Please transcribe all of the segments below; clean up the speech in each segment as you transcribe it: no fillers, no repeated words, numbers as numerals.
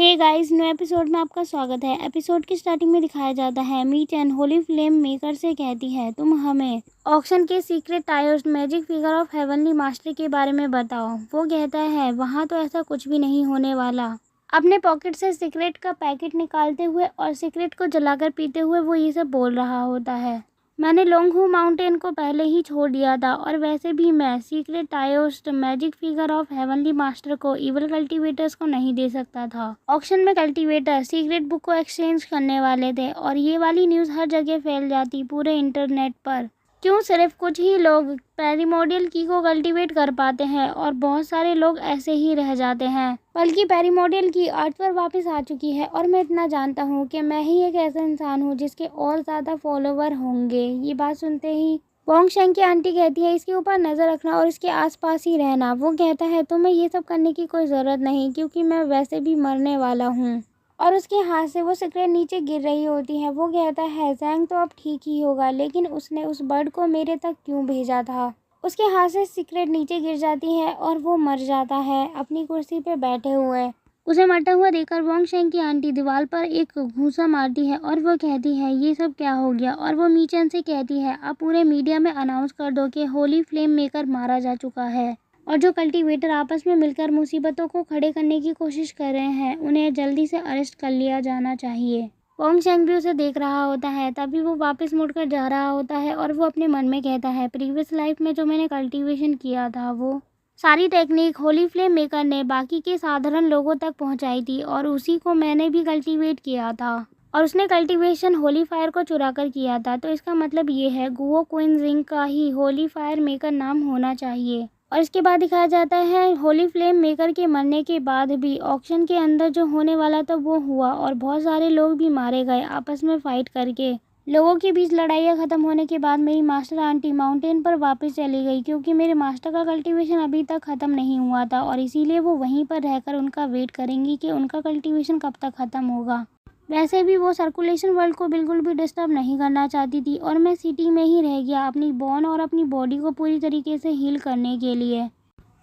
Hey guys, new episode में आपका स्वागत है। एपिसोड की स्टार्टिंग में दिखाया जाता है Mei Chen holy flame maker से कहती है, तुम हमें ऑक्शन के secret Taoist magic figure of heavenly master के बारे में बताओ। वो कहता है वहाँ तो ऐसा कुछ भी नहीं होने वाला। अपने पॉकेट से सिगरेट का पैकेट निकालते हुए और सिगरेट को जलाकर पीते हुए वो ये सब बोल रहा होता है। मैंने लोंगहू माउंटेन को पहले ही छोड़ दिया था और वैसे भी मैं secret Taoist magic figure of heavenly master को इवल कल्टीवेटर्स को नहीं दे सकता था। ऑक्शन में कल्टीवेटर सीक्रेट बुक को एक्सचेंज करने वाले थे और ये वाली न्यूज़ हर जगह फैल जाती पूरे इंटरनेट पर। क्यों सिर्फ कुछ ही लोग पेरिमोडियल की को कल्टीवेट कर पाते हैं और बहुत सारे लोग ऐसे ही रह जाते हैं। बल्कि पेरिमोडियल की अर्थ पर वापस आ चुकी है और मैं इतना जानता हूँ कि मैं ही एक ऐसा इंसान हूँ जिसके और ज़्यादा फॉलोवर होंगे। ये बात सुनते ही वोंग शेंग की आंटी कहती है इसके ऊपर नज़र रखना और इसके आसपास ही रहना। वो कहता है तुम्हें ये सब करने की कोई ज़रूरत नहीं क्योंकि मैं वैसे भी मरने वाला हूँ। और उसके हाथ से वो सिगरेट नीचे गिर रही होती है। वो कहता है जैंग तो अब ठीक ही होगा, लेकिन उसने उस बर्ड को मेरे तक क्यों भेजा था। उसके हाथ से सिगरेट नीचे गिर जाती है और वो मर जाता है अपनी कुर्सी पे बैठे हुए। उसे मरता हुआ देखकर वोंग शेंग की आंटी दीवार पर एक घूंसा मारती है और वो कहती है ये सब क्या हो गया। और वो मी चैन से कहती है अब पूरे मीडिया में अनाउंस कर दो कि होली फ्लेम मेकर मारा जा चुका है और जो कल्टीवेटर आपस में मिलकर मुसीबतों को खड़े करने की कोशिश कर रहे हैं उन्हें जल्दी से अरेस्ट कर लिया जाना चाहिए। वोंग शेंग भी उसे देख रहा होता है। तभी वो वापस मुड़कर जा रहा होता है और वो अपने मन में कहता है प्रीवियस लाइफ में जो मैंने कल्टीवेशन किया था वो सारी टेक्निक होली फ्लेम मेकर ने बाकी के साधारण लोगों तक पहुंचाई थी और उसी को मैंने भी कल्टीवेट किया था और उसने कल्टीवेशन होली फायर को चुरा कर किया था। तो इसका मतलब ये है गुओ क्विन जिंग का ही होली फायर मेकर नाम होना चाहिए। और इसके बाद दिखाया जाता है होली फ्लेम मेकर के मरने के बाद भी ऑक्शन के अंदर जो होने वाला था वो हुआ और बहुत सारे लोग भी मारे गए आपस में फाइट करके। लोगों के बीच लड़ाइयाँ ख़त्म होने के बाद मेरी मास्टर आंटी माउंटेन पर वापस चली गई क्योंकि मेरे मास्टर का कल्टीवेशन अभी तक ख़त्म नहीं हुआ था और इसीलिए वो वहीं पर रहकर उनका वेट करेंगी कि उनका कल्टीवेशन कब तक ख़त्म होगा। वैसे भी वो सर्कुलेशन वर्ल्ड को बिल्कुल भी डिस्टर्ब नहीं करना चाहती थी और मैं सिटी में ही रह गया अपनी बोन और अपनी बॉडी को पूरी तरीके से हील करने के लिए।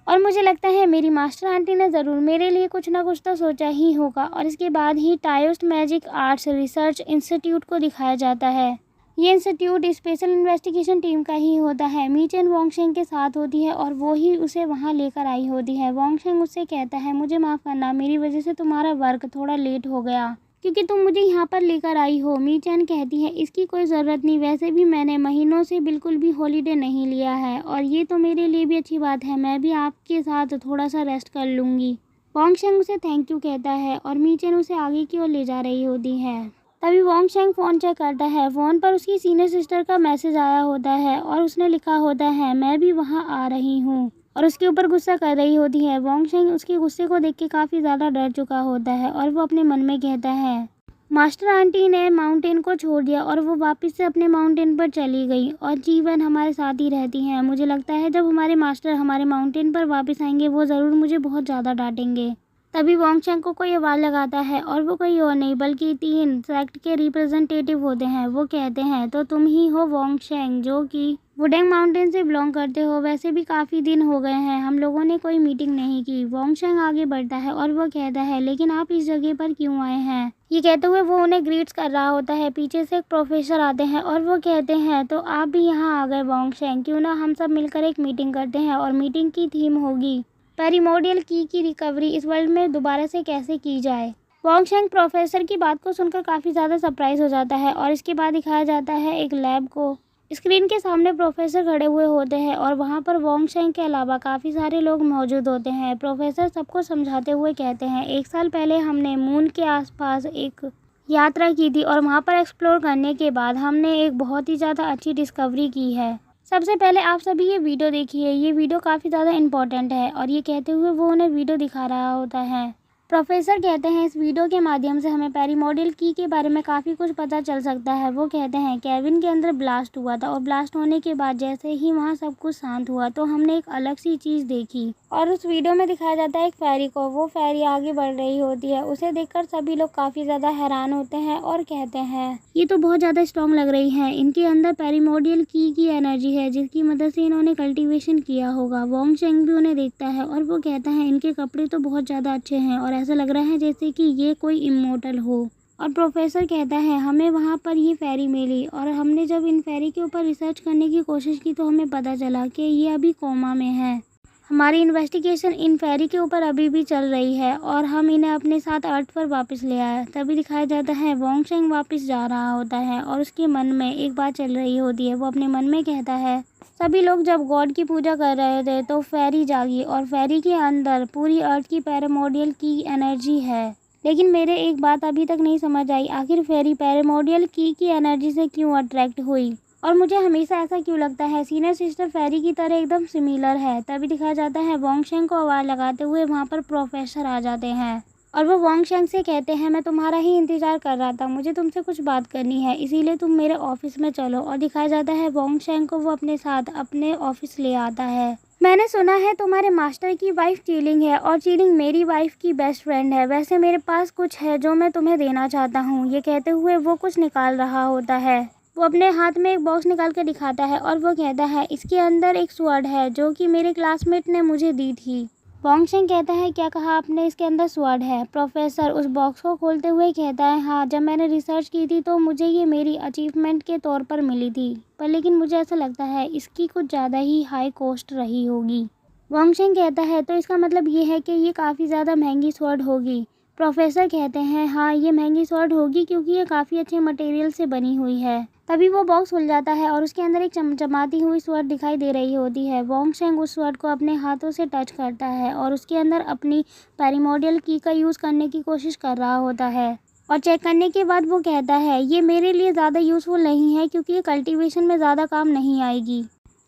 और मुझे लगता है मेरी मास्टर आंटी ने ज़रूर मेरे लिए कुछ ना कुछ तो सोचा ही होगा। और इसके बाद ही टायोस्ट मैजिक आर्ट्स रिसर्च इंस्टीट्यूट को दिखाया जाता है। ये इंस्टीट्यूट स्पेशल इन्वेस्टिगेशन टीम का ही होता है। मी चैन वोंग शेंग के साथ होती है और वो ही उसे वहाँ लेकर आई होती है। वोंग शेंग उससे कहता है मुझे माफ़ करना, मेरी वजह से तुम्हारा वर्क थोड़ा लेट हो गया क्योंकि तुम मुझे यहाँ पर लेकर आई हो। मी चैन कहती है इसकी कोई ज़रूरत नहीं, वैसे भी मैंने महीनों से बिल्कुल भी हॉलीडे नहीं लिया है और ये तो मेरे लिए भी अच्छी बात है, मैं भी आपके साथ थोड़ा सा रेस्ट कर लूँगी। वोंग शेंग उसे थैंक यू कहता है और मी चैन उसे आगे की ओर ले जा रही होती है। तभी वोंग शेंग फ़ोन चेक करता है। फ़ोन पर उसकी सीनियर सिस्टर का मैसेज आया होता है और उसने लिखा होता है मैं भी वहाँ आ रही हूँ और उसके ऊपर गुस्सा कर रही होती है। वोंग शेंग उसके गुस्से को देख के काफ़ी ज़्यादा डर चुका होता है और वो अपने मन में कहता है मास्टर आंटी ने माउंटेन को छोड़ दिया और वो वापस से अपने माउंटेन पर चली गई और जीवन हमारे साथ ही रहती हैं। मुझे लगता है जब हमारे मास्टर हमारे माउंटेन पर वापस आएंगे वो ज़रूर मुझे बहुत ज़्यादा डांटेंगे। तभी वोंग शेंग को कोई आवाज़ लगाता है और वो कोई और नहीं बल्कि 3 सेक्ट के रिप्रेजेंटेटिव होते हैं। वो कहते हैं तो तुम ही हो वोंग शेंग जो कि वुडेंग माउंटेन से बिलोंग करते हो। वैसे भी काफ़ी दिन हो गए हैं, हम लोगों ने कोई मीटिंग नहीं की। वोंग शेंग आगे बढ़ता है और वो कहता है लेकिन आप इस जगह पर क्यों आए हैं। ये कहते हुए वो उन्हें ग्रीट्स कर रहा होता है। पीछे से एक प्रोफेसर आते हैं और वो कहते हैं तो आप भी यहाँ आ गए वोंग शेंग, क्यों ना हम सब मिलकर एक मीटिंग करते हैं और मीटिंग की थीम होगी पेरिमोडियल की रिकवरी इस वर्ल्ड में दोबारा से कैसे की जाए। वोंग शेंग प्रोफेसर की बात को सुनकर काफ़ी ज़्यादा सरप्राइज हो जाता है और इसके बाद दिखाया जाता है एक लैब को। स्क्रीन के सामने प्रोफेसर खड़े हुए होते हैं और वहाँ पर वोंग शेंग के अलावा काफ़ी सारे लोग मौजूद होते हैं। प्रोफेसर सबको समझाते हुए कहते हैं 1 साल पहले हमने मून के आसपास एक यात्रा की थी और वहाँ पर एक्सप्लोर करने के बाद हमने एक बहुत ही ज़्यादा अच्छी डिस्कवरी की है। सबसे पहले आप सभी ये वीडियो देखिए, ये वीडियो काफ़ी ज़्यादा इम्पोर्टेंट है। और ये कहते हुए वो उन्हें वीडियो दिखा रहा होता है। प्रोफेसर कहते हैं इस वीडियो के माध्यम से हमें पेरिमोडियल की के बारे में काफ़ी कुछ पता चल सकता है। वो कहते हैं केविन के अंदर ब्लास्ट हुआ था और ब्लास्ट होने के बाद जैसे ही वहाँ सब कुछ शांत हुआ तो हमने एक अलग सी चीज़ देखी। और उस वीडियो में दिखाया जाता है एक फेरी को। वो फेरी आगे बढ़ रही होती है, उसे देखकर सभी लोग काफ़ी ज़्यादा हैरान होते हैं और कहते हैं ये तो बहुत ज़्यादा स्ट्रॉन्ग लग रही है, इनके अंदर पेरिमोडियल की एनर्जी है जिसकी मदद से इन्होंने कल्टीवेशन किया होगा। वोंग शेंग भी उन्हें देखता है और वो कहता है इनके कपड़े तो बहुत ज़्यादा अच्छे हैं और ऐसा लग रहा है जैसे कि ये कोई इमोर्टल हो। और प्रोफेसर कहता है हमें वहाँ पर ये फेरी मिली और हमने जब इन फेरी के ऊपर रिसर्च करने की कोशिश की तो हमें पता चला कि ये अभी कोमा में है। हमारी इन्वेस्टिगेशन इन फेरी के ऊपर अभी भी चल रही है और हम इन्हें अपने साथ अर्थ पर वापस ले आए। तभी दिखाया जाता है वोंगशेंग वापस जा रहा होता है और उसके मन में एक बात चल रही होती है। वो अपने मन में कहता है सभी लोग जब गॉड की पूजा कर रहे थे तो फेरी जागी और फेरी के अंदर पूरी अर्थ की पैरामोडियल की एनर्जी है। लेकिन मेरे एक बात अभी तक नहीं समझ आई, आखिर फेरी पैरामोडियल की एनर्जी से क्यों अट्रैक्ट हुई और मुझे हमेशा ऐसा क्यों लगता है सीनियर सिस्टर फेरी की तरह एकदम सिमिलर है। तभी दिखाया जाता है वोंगशेंग को आवाज़ लगाते हुए वहाँ पर प्रोफेसर आ जाते हैं और वो वोंगशेंग से कहते हैं मैं तुम्हारा ही इंतज़ार कर रहा था, मुझे तुमसे कुछ बात करनी है इसीलिए तुम मेरे ऑफिस में चलो। और दिखाया जाता है वोंगशेंग को वो अपने साथ अपने ऑफिस ले आता है। मैंने सुना है तुम्हारे मास्टर की वाइफ चीलिंग है और चीलिंग मेरी वाइफ की बेस्ट फ्रेंड है, वैसे मेरे पास कुछ है जो मैं तुम्हें देना चाहता हूँ। ये कहते हुए वो कुछ निकाल रहा होता है। वो अपने हाथ में एक बॉक्स निकाल कर दिखाता है और वो कहता है इसके अंदर एक स्वॉर्ड है जो कि मेरे क्लासमेट ने मुझे दी थी। वोंगशेंग कहता है क्या कहा आपने, इसके अंदर स्वॉर्ड है? प्रोफेसर उस बॉक्स को खोलते हुए कहता है हाँ, जब मैंने रिसर्च की थी तो मुझे ये मेरी अचीवमेंट के तौर पर मिली थी, पर लेकिन मुझे ऐसा लगता है इसकी कुछ ज़्यादा ही हाई कॉस्ट रही होगी। वोंगशेंग कहता है तो इसका मतलब ये है कि ये काफ़ी ज़्यादा महंगी स्वॉर्ड होगी। प्रोफेसर कहते हैं हाँ, ये महंगी स्वॉर्ड होगी क्योंकि ये काफ़ी अच्छे मटेरियल से बनी हुई है। तभी वो बॉक्स खुल जाता है और उसके अंदर एक चमचमाती हुई स्वॉर्ड दिखाई दे रही होती है। वोंगशेंग उस स्वॉर्ड को अपने हाथों से टच करता है और उसके अंदर अपनी पैरामोडियल की का यूज़ करने की कोशिश कर रहा होता है और चेक करने के बाद वो कहता है ये मेरे लिए ज़्यादा यूज़फुल नहीं है क्योंकि ये कल्टीवेशन में ज़्यादा काम नहीं आएगी,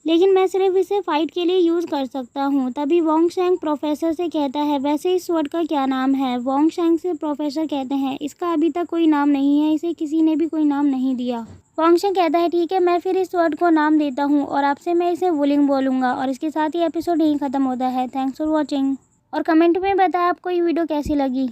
लेकिन मैं सिर्फ इसे फाइट के लिए यूज़ कर सकता हूँ। तभी वोंगशेंग प्रोफेसर से कहता है वैसे इस स्वॉर्ड का क्या नाम है? वोंगशेंग से प्रोफेसर कहते हैं इसका अभी तक कोई नाम नहीं है, इसे किसी ने भी कोई नाम नहीं दिया। वोंगशेंग कहता है ठीक है, मैं फिर इस स्वॉर्ड को नाम देता हूँ और आपसे मैं इसे वुलिंग बोलूँगा। और इसके साथ ही एपिसोड यहीं ख़त्म होता है। थैंक्स फॉर वॉचिंग और कमेंट में बताएं आपको ये वीडियो कैसी लगी।